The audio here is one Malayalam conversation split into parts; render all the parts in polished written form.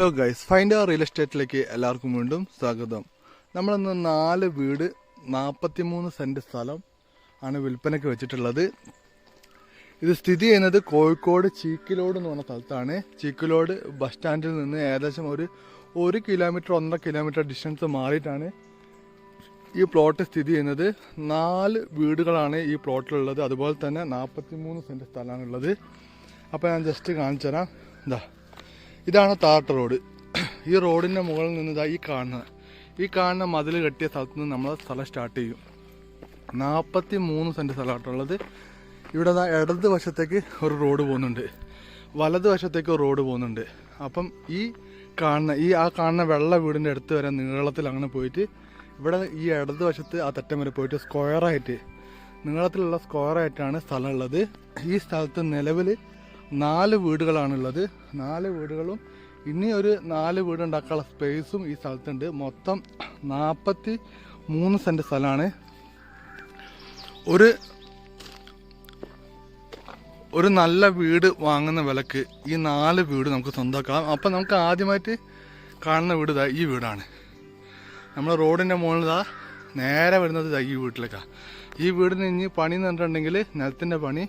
ഹലോ ഗൈസ്, ഫൈൻഡ് അവർ റിയൽ എസ്റ്റേറ്റിലേക്ക് എല്ലാവർക്കും വീണ്ടും സ്വാഗതം. നമ്മളിന്ന് 4 വീട് 43 സെന്റ് സ്ഥലം ആണ് വിൽപ്പനയ്ക്ക് വെച്ചിട്ടുള്ളത്. ഇത് സ്ഥിതി ചെയ്യുന്നത് കോഴിക്കോട് ചീക്കിലോട് എന്ന് പറഞ്ഞ സ്ഥലത്താണ്. ചീക്കിലോട് ബസ് സ്റ്റാൻഡിൽ നിന്ന് ഏകദേശം ഒരു 1 കിലോമീറ്റർ 1.5 കിലോമീറ്റർ ഡിസ്റ്റൻസ് മാറിയിട്ടാണ് ഈ പ്ലോട്ട് സ്ഥിതി ചെയ്യുന്നത്. 4 വീടുകളാണ് ഈ പ്ലോട്ടിലുള്ളത്. അതുപോലെ തന്നെ 43 സെന്റ് സ്ഥലമാണുള്ളത്. അപ്പോൾ ഞാൻ ജസ്റ്റ് കാണിച്ചു തരാം. ഇതാണ് താട്ട റോഡ്. ഈ റോഡിൻ്റെ മുകളിൽ നിന്ന് ഈ കാണുന്ന മതിൽ കെട്ടിയ സ്ഥലത്ത് നിന്ന് നമ്മൾ സ്ഥലം സ്റ്റാർട്ട് ചെയ്യും. 43 സെന്റ് സ്ഥലമായിട്ടുള്ളത്. ഇവിടെ ഇടത് വശത്തേക്ക് ഒരു റോഡ് പോകുന്നുണ്ട്, വലത് വശത്തേക്ക് ഒരു റോഡ് പോകുന്നുണ്ട്. അപ്പം ആ കാണുന്ന വെള്ള വീടിൻ്റെ അടുത്ത് വരെ നീളത്തിൽ അങ്ങനെ പോയിട്ട് ഇവിടെ ഈ ഇടത് വശത്ത് ആ തെറ്റം വരെ പോയിട്ട് സ്ക്വയറായിട്ട് നീളത്തിലുള്ള സ്ക്വയറായിട്ടാണ് സ്ഥലമുള്ളത്. ഈ സ്ഥലത്ത് നിലവിൽ 4 വീടുകളാണുള്ളത്. 4 വീടുകളും ഇനി ഒരു 4 വീട് ഉണ്ടാക്കാനുള്ള സ്പേസും ഈ സ്ഥലത്തുണ്ട്. മൊത്തം 43 സെന്റ് സ്ഥലമാണ്. ഒരു നല്ല വീട് വാങ്ങുന്ന വിലക്ക് ഈ 4 വീട് നമുക്ക് സ്വന്തമാക്കാം. അപ്പം നമുക്ക് ആദ്യമായിട്ട് കാണുന്ന വീട് ഈ വീടാണ്. നമ്മൾ റോഡിൻ്റെ മുകളിൽ നേരെ വരുന്നത് ഈ വീട്ടിലേക്കാണ്. ഈ വീടിന് ഇനി പണി എന്ന് പറഞ്ഞിട്ടുണ്ടെങ്കിൽ നിലത്തിൻ്റെ പണി,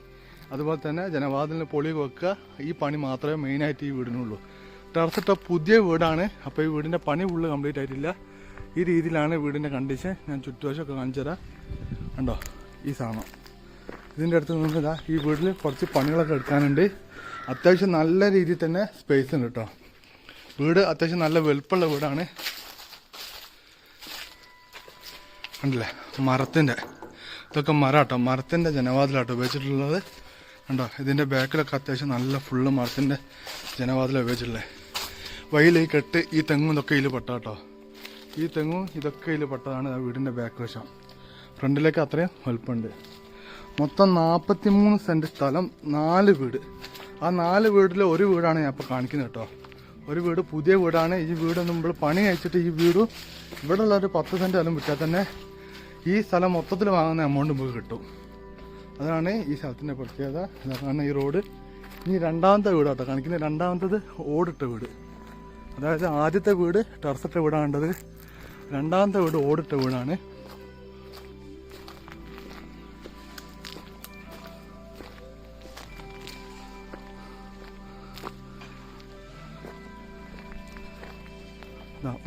അതുപോലെ തന്നെ ജനവാതിലിന് പൊളി വെക്കുക, ഈ പണി മാത്രമേ മെയിനായിട്ട് ഈ വീടിനുള്ളൂ. ടെറസിട്ട പുതിയ വീടാണ്. അപ്പോൾ ഈ വീടിൻ്റെ പണി ഫുള്ള് കംപ്ലീറ്റ് ആയിട്ടില്ല. ഈ രീതിയിലാണ് വീടിൻ്റെ കണ്ടീഷൻ. ഞാൻ ചുറ്റുവശമൊക്കെ കാണിച്ചു തരാം. കണ്ടോ ഈ സാധനം. ഇതിൻ്റെ അടുത്ത് നിന്ന് ഈ വീട്ടിൽ കുറച്ച് പണികളൊക്കെ എടുക്കാനുണ്ട്. അത്യാവശ്യം നല്ല രീതിയിൽ തന്നെ സ്പേസ് ഉണ്ട് കേട്ടോ. വീട് അത്യാവശ്യം നല്ല വലുപ്പമുള്ള വീടാണ്. കണ്ടില്ലേ, ഇതൊക്കെ മരം കേട്ടോ. മരത്തിൻ്റെ ജനവാതിലാട്ടോ ഉപയോഗിച്ചിട്ടുള്ളത്. കണ്ടോ, ഇതിൻ്റെ ബാക്കിലൊക്കെ അത്യാവശ്യം നല്ല ഫുള്ള് മരത്തിൻ്റെ ജനവാതിലാണ് ഉപയോഗിച്ചിട്ടുള്ളത്. വഴിയിൽ ഈ കെട്ട് ഈ തെങ്ങും ഇതൊക്കെ ഇതിൽ പെട്ടാട്ടോ. ഈ തെങ്ങും ഇതൊക്കെ ഇതിൽ പെട്ടതാണ് ആ വീടിൻ്റെ ബാക്ക് വശം. ഫ്രണ്ടിലേക്ക് അത്രയും വലുപ്പമുണ്ട്. മൊത്തം 43 സെന്റ് സ്ഥലം, 4 വീട്. ആ 4 വീട്ടിൽ ഒരു വീടാണ് ഞാൻ ഇപ്പോൾ കാണിക്കുന്നത് കേട്ടോ. ഒരു വീട് പുതിയ വീടാണ്. ഈ വീട് നമ്മൾ പണി കഴിച്ചിട്ട് ഈ വീടും ഇവിടെ ഉള്ള ഒരു 10 സെന്റ് സ്ഥലം വിറ്റാൽ തന്നെ ഈ സ്ഥലം മൊത്തത്തിൽ വാങ്ങുന്ന എമൗണ്ട് നമുക്ക് കിട്ടും. അതാണ് ഈ സ്ഥലത്തിൻ്റെ പ്രത്യേകത. കാരണം ഈ റോഡ് ഇനി രണ്ടാമത്തെ വീടാട്ടോ കാണിക്കുന്നത്. രണ്ടാമത്തത് ഓടിട്ട വീട്. അതായത് ആദ്യത്തെ വീട് ടെറസിട്ട വീടാണ് കണ്ടത്. രണ്ടാമത്തെ വീട് ഓടിട്ട വീടാണ്.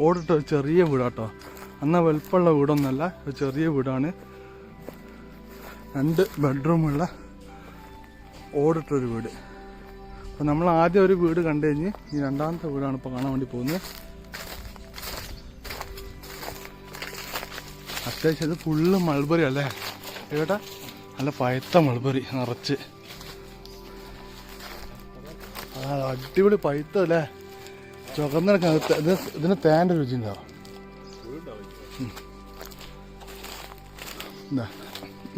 ഓടിട്ട ഒരു ചെറിയ വീടാട്ടോ. എന്നാൽ വലുപ്പമുള്ള വീടൊന്നുമല്ല, ഒരു ചെറിയ വീടാണ്. 2 ബെഡ്റൂമുള്ള ഓടിട്ടൊരു വീട്. അപ്പോൾ നമ്മൾ ആദ്യം ഒരു വീട് കണ്ടു കഴിഞ്ഞ് ഈ രണ്ടാമത്തെ വീടാണ് ഇപ്പോൾ കാണാൻ വേണ്ടി പോകുന്നത്. അത്യാവശ്യം ഇത് ഫുള്ള് മൾബറി അല്ലേ കേട്ടാ, നല്ല പഴുത്ത മൾബറി നിറച്ച്. അടിപൊളി പഴുത്തല്ലേ, ചുവന്നിടക്കാൻ. ഇതിന് തേൻ്റെ രുചി ഉണ്ടാവും.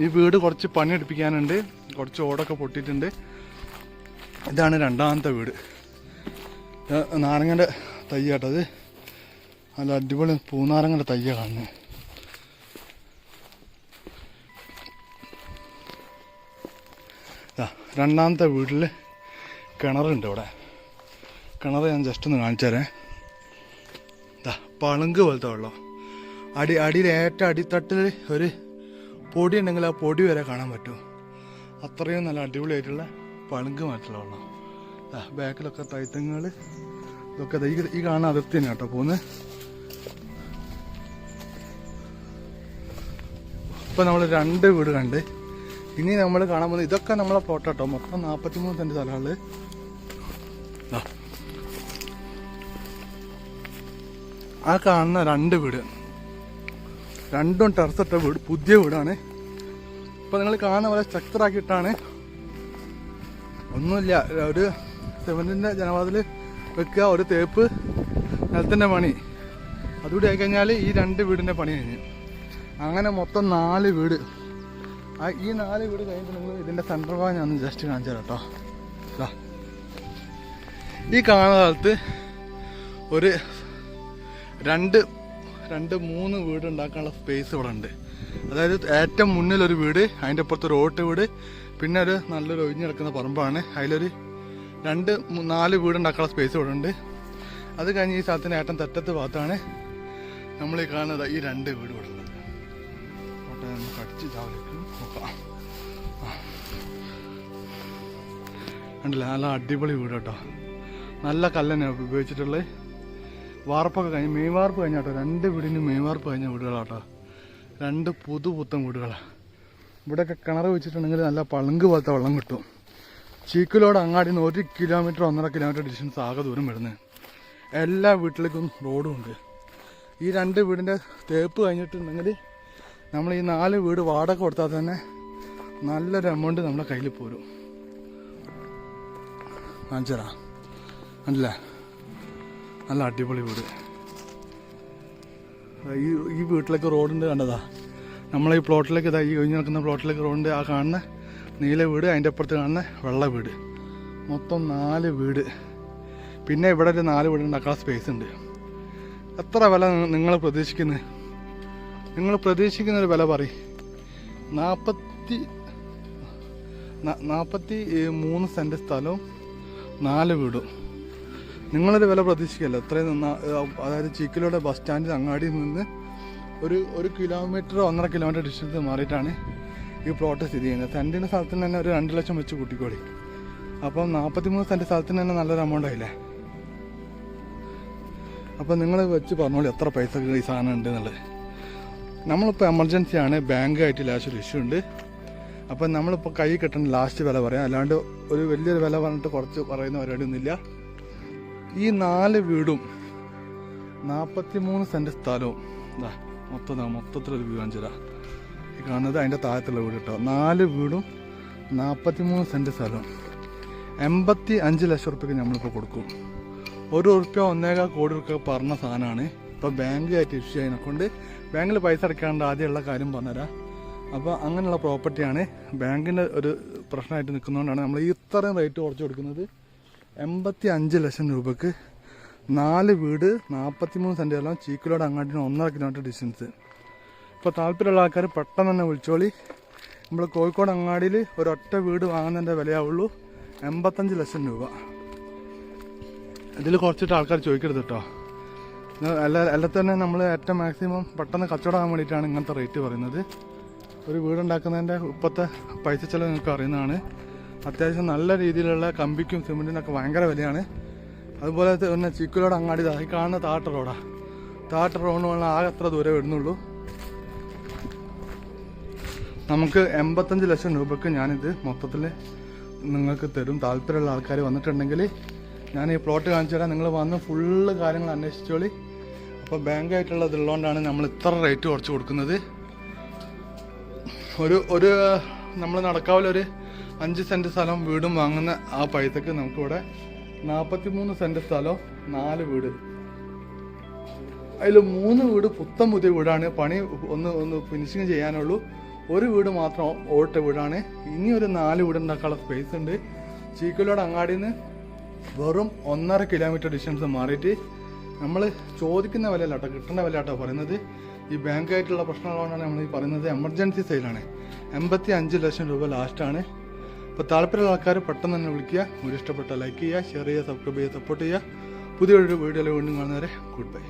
ഈ വീട് കുറച്ച് പണിയെടുപ്പിക്കാനുണ്ട്. കുറച്ച് ഓടൊക്കെ പൊട്ടിയിട്ടുണ്ട്. ഇതാണ് രണ്ടാമത്തെ വീട്. നാരങ്ങൻ്റെ തയ്യാട്ടത്. നല്ല അടിപൊളി പൂനാരങ്ങൻ്റെ തയ്യ കാണുന്നത്. രണ്ടാമത്തെ വീട്ടിൽ കിണറുണ്ട്. ഇവിടെ കിണർ ഞാൻ ജസ്റ്റ് ഒന്ന് കാണിച്ചു തരാം. പളുങ്ക് പോലത്തെ വെള്ളം. അടിയിൽ ഏറ്റവും അടിത്തട്ടിൽ ഒരു പൊടി ഉണ്ടെങ്കിൽ ആ പൊടി വരെ കാണാൻ പറ്റും. അത്രയും നല്ല അടിപൊളിയായിട്ടുള്ള പളുങ്ക് മാറ്റുള്ള വെള്ളം. ബാക്കിലൊക്കെ തൈത്തങ്ങൾ ഇതൊക്കെ ഈ കാണാൻ അതിർത്തി തന്നെ കേട്ടോ പോകുന്നത്. ഇപ്പം നമ്മൾ 2 വീട് കണ്ട്. ഇനി നമ്മൾ കാണാൻ പോകുന്നത് ഇതൊക്കെ നമ്മളെ പ്ലോട്ട് കേട്ടോ. മൊത്തം 43 സെന്റ് സ്ഥലമാണ്. ആ കാണുന്ന 2 വീട്, രണ്ടും ടെറസിട്ട വീട്, പുതിയ വീടാണ്. ഇപ്പം നിങ്ങൾ കാണുന്ന പോലെ സ്ട്രക്ചറാക്കിയിട്ടാണ്. ഒന്നുമില്ല, ഒരു സിമൻറ്റിൻ്റെ ജനവാതിൽ വെക്കുക, ഒരു തേപ്പ്, നിലത്തിൻ്റെ പണി, അതുകൂടി ആയിക്കഴിഞ്ഞാൽ ഈ 2 വീടിൻ്റെ പണി കഴിഞ്ഞ്. അങ്ങനെ മൊത്തം 4 വീട്. ഈ 4 വീട് കഴിഞ്ഞിട്ടുണ്ടെങ്കിൽ ഇതിൻ്റെ സെൻട്രൽ ഭാഗം ഞാൻ ജസ്റ്റ് കാണിച്ചു തരാം കേട്ടോ. ഈ കാണുന്ന സ്ഥലത്ത് ഒരു 2-3 വീട് ഉണ്ടാക്കാനുള്ള സ്പേസ് ഇവിടെ ഉണ്ട്. അതായത് ഏറ്റവും മുന്നിലൊരു വീട്, അതിൻ്റെ അപ്പുറത്ത് ഒരു ഓട്ട് വീട്, പിന്നെ ഒരു നല്ലൊരു ഒഴിഞ്ഞു കിടക്കുന്ന പറമ്പാണ്. അതിലൊരു 2-4 വീട് ഉണ്ടാക്കാനുള്ള സ്പേസ് ഇവിടെ ഉണ്ട്. അത് കഴിഞ്ഞ് ഈ സ്ഥലത്തിന് ഏറ്റവും തെറ്റത്ത് ഭാഗത്താണ് നമ്മൾ ഈ കാണുന്നത് ഈ 2 വീട് കൊടുക്കുന്നത്. അവിടെ നമുക്ക് അടിച്ച് ഇതാവിലേക്കും നോക്കാം. കണ്ടില്ല, നല്ല അടിപൊളി വീട് കേട്ടോ. നല്ല കല്ല് ഉപയോഗിച്ചിട്ടുള്ളത്. വാർപ്പൊക്കെ കഴിഞ്ഞ് മെയ് വാർപ്പ് കഴിഞ്ഞ കേട്ടോ. 2 വീടിന് മെയ് വാർപ്പ് കഴിഞ്ഞ വീടുകളാട്ടോ. 2 പുത്തൻ വീടുകളാണ്. ഇവിടെയൊക്കെ കിണർ വെച്ചിട്ടുണ്ടെങ്കിൽ നല്ല പളുങ്ക് പോലത്തെ വെള്ളം കിട്ടും. ചീക്കിലോട് അങ്ങാടി 1 കിലോമീറ്റർ 1.5 കിലോമീറ്റർ ഡിസ്റ്റൻസ് ആകെ ദൂരം വരുന്നത്. എല്ലാ വീട്ടിലേക്കും റോഡും ഉണ്ട്. ഈ 2 വീടിൻ്റെ തേപ്പ് കഴിഞ്ഞിട്ടുണ്ടെങ്കിൽ നമ്മൾ ഈ 4 വീട് വാടക കൊടുത്താൽ തന്നെ നല്ലൊരു എമൗണ്ട് നമ്മുടെ കയ്യിൽ പോരും. കാണിച്ചരാ, അല്ലേ? നല്ല അടിപൊളി വീട്. ഈ വീട്ടിലേക്ക് റോഡുണ്ട്, കണ്ടതാ. നമ്മളീ പ്ലോട്ടിലേക്ക് ഈ ഒഴിഞ്ഞ് നടക്കുന്ന പ്ലോട്ടിലേക്ക് റോഡുണ്ട്. ആ കാണുന്ന നീല വീട്, അതിൻ്റെ അപ്പുറത്ത് കാണുന്ന വെള്ള വീട്, മൊത്തം 4 വീട്. പിന്നെ ഇവിടെ ഒരു 4 വീട് ഉണ്ടാക്കാൻ സ്പേസ് ഉണ്ട്. എത്ര വില നിങ്ങൾ പ്രതീക്ഷിക്കുന്നത്? നിങ്ങൾ പ്രതീക്ഷിക്കുന്നൊരു വില പറയും. 43 സെൻറ്റ് സ്ഥലവും 4 വീടും. നിങ്ങളൊരു വില പ്രതീക്ഷിക്കല്ലോ. അത്രയും അതായത് ചീക്കിലൂടെ ബസ് സ്റ്റാൻഡിൽ അങ്ങാടിയിൽ നിന്ന് ഒരു കിലോമീറ്റർ 1.5 കിലോമീറ്റർ ഡിസ്റ്റൻസ് മാറിയിട്ടാണ് ഈ പ്ലോട്ട് സ്ഥിതി ചെയ്യുന്നത്. സെൻറ്റിൻ്റെ സ്ഥലത്തിന് തന്നെ ഒരു 2 ലക്ഷം വെച്ച് കൂട്ടിക്കോളി. അപ്പം 43 സെൻറ്റ് സ്ഥലത്തിന് തന്നെ നല്ലൊരു എമൗണ്ട് ആയില്ലേ? അപ്പം നിങ്ങൾ വെച്ച് പറഞ്ഞോളൂ എത്ര പൈസ ഈ സാധനം ഉണ്ട് എന്നുള്ളത്. നമ്മളിപ്പോൾ എമർജൻസിയാണ്, ബാങ്കായിട്ട് ലാസ്റ്റ് ഒരു ഇഷ്യൂ ഉണ്ട്. അപ്പം നമ്മളിപ്പോൾ കൈ കെട്ടേണ്ട ലാസ്റ്റ് വില പറയാം. അല്ലാണ്ട് ഒരു വലിയൊരു വില പറഞ്ഞിട്ട് കുറച്ച് പറയുന്ന പരിപാടിയൊന്നുമില്ല. ഈ 4 വീടും 43 സെൻറ്റ് സ്ഥലവും മൊത്തത്തിലൊരു വ്യൂ കാണിച്ചു. ഈ കാണുന്നത് അതിൻ്റെ താഴത്തുള്ള വീട് കേട്ടോ. 4 വീടും 43 സെൻറ്റ് സ്ഥലവും 85 ലക്ഷം റുപ്യക്ക് നമ്മളിപ്പോൾ കൊടുക്കും. ₹1 1.25 കോടി പറഞ്ഞ സാധനമാണ്. ഇപ്പോൾ ബാങ്കായിട്ട് ഇഷ്യൂ അതിനെക്കൊണ്ട് ബാങ്കിൽ പൈസ അടയ്ക്കാണ്ട് ആദ്യമുള്ള കാര്യം പറഞ്ഞുതരാം. അപ്പോൾ അങ്ങനെയുള്ള പ്രോപ്പർട്ടിയാണ്. ബാങ്കിൻ്റെ ഒരു പ്രശ്നമായിട്ട് നിൽക്കുന്നതുകൊണ്ടാണ് നമ്മൾ ഇത്രയും റേറ്റ് കുറച്ച് കൊടുക്കുന്നത്. 85 ലക്ഷം രൂപക്ക് 4 വീട് 43 സെൻറ്റ് സ്ഥലം, ചീക്കിലോട് അങ്ങാടിന് 1.5 കിലോമീറ്റർ ഡിസ്റ്റൻസ്. ഇപ്പോൾ താല്പര്യമുള്ള ആൾക്കാർ പെട്ടെന്ന് തന്നെ വിളിച്ചോളി. നമ്മൾ കോഴിക്കോട് അങ്ങാടിയിൽ ഒരൊറ്റ വീട് വാങ്ങുന്നതിൻ്റെ വിലയാവുള്ളൂ 85 ലക്ഷം രൂപ. ഇതിൽ കുറച്ചിട്ട് ആൾക്കാർ ചോദിക്കരുത് കേട്ടോ. എല്ലാം തന്നെ നമ്മൾ ഏറ്റവും മാക്സിമം പെട്ടെന്ന് കച്ചവടമാകാൻ വേണ്ടിയിട്ടാണ് ഇങ്ങനത്തെ റേറ്റ് പറയുന്നത്. ഒരു വീടുണ്ടാക്കുന്നതിൻ്റെ ഇപ്പോഴത്തെ പൈസ ചിലവ് നിങ്ങൾക്ക് അറിയുന്നതാണ്. അത്യാവശ്യം നല്ല രീതിയിലുള്ള കമ്പിക്കും സിമെൻറ്റിനൊക്കെ ഭയങ്കര വിലയാണ്. അതുപോലെ തന്നെ ചീക്കിലോട് അങ്ങാടി ഈ കാണുന്ന താട്ട റോഡാണ്. താട്ട റോഡിന് വേണം ആകെ അത്ര ദൂരം വരുന്നുള്ളൂ. നമുക്ക് 85 ലക്ഷം രൂപയ്ക്ക് ഞാനിത് മൊത്തത്തിൽ നിങ്ങൾക്ക് തരും. താല്പര്യമുള്ള ആൾക്കാർ വന്നിട്ടുണ്ടെങ്കിൽ ഞാൻ ഈ പ്ലോട്ട് കാണിച്ചു തരാം. നിങ്ങൾ വന്ന് ഫുള്ള് കാര്യങ്ങൾ അന്വേഷിച്ചോളി. അപ്പോൾ ബാങ്കായിട്ടുള്ളതുള്ളതുകൊണ്ടാണ് നമ്മൾ ഇത്ര റേറ്റ് കുറച്ച് കൊടുക്കുന്നത്. ഒരു നമ്മൾ നടക്കാവിലൊരു 5 സെൻറ്റ് സ്ഥലം വീടും വാങ്ങുന്ന ആ പൈസക്ക് നമുക്കിവിടെ 43 സെൻറ്റ് സ്ഥലം 4 വീട്. അതിൽ 3 വീട് പുതിയ വീടാണ്. പണി ഒന്ന് ഫിനിഷിങ് ചെയ്യാനുള്ളൂ. 1 വീട് മാത്രം ഓട്ട വീടാണ്. ഇനി ഒരു 4 വീട് ഉണ്ടാക്കാനുള്ള സ്പേസ് ഉണ്ട്. ചീക്കിലോട് അങ്ങാടിയിൽ നിന്ന് വെറും 1.5 കിലോമീറ്റർ ഡിസ്റ്റൻസ് മാറിയിട്ട് നമ്മൾ ചോദിക്കുന്ന വിലയല്ല കേട്ടോ, കിട്ടുന്ന വില കേട്ടോ പറയുന്നത്. ഈ ബാങ്കായിട്ടുള്ള പ്രശ്നങ്ങളുകൊണ്ടാണ് നമ്മൾ ഈ പറയുന്നത്. എമർജൻസി സെയിലാണ്. 85 ലക്ഷം രൂപ ലാസ്റ്റാണ്. അപ്പോൾ താല്പര്യമുള്ള ആൾക്കാർ പെട്ടെന്ന് തന്നെ വിളിക്കുക. വീഡിയോ ഇഷ്ടപ്പെട്ടാൽ ലൈക്ക് ചെയ്യുക, ഷെയർ ചെയ്യുക, സബ്സ്ക്രൈബ് ചെയ്യുക, സപ്പോർട്ട് ചെയ്യുക. പുതിയൊരു വീഡിയോയിൽ വീണ്ടും കാണുന്നവരെ ഗുഡ് ബൈ.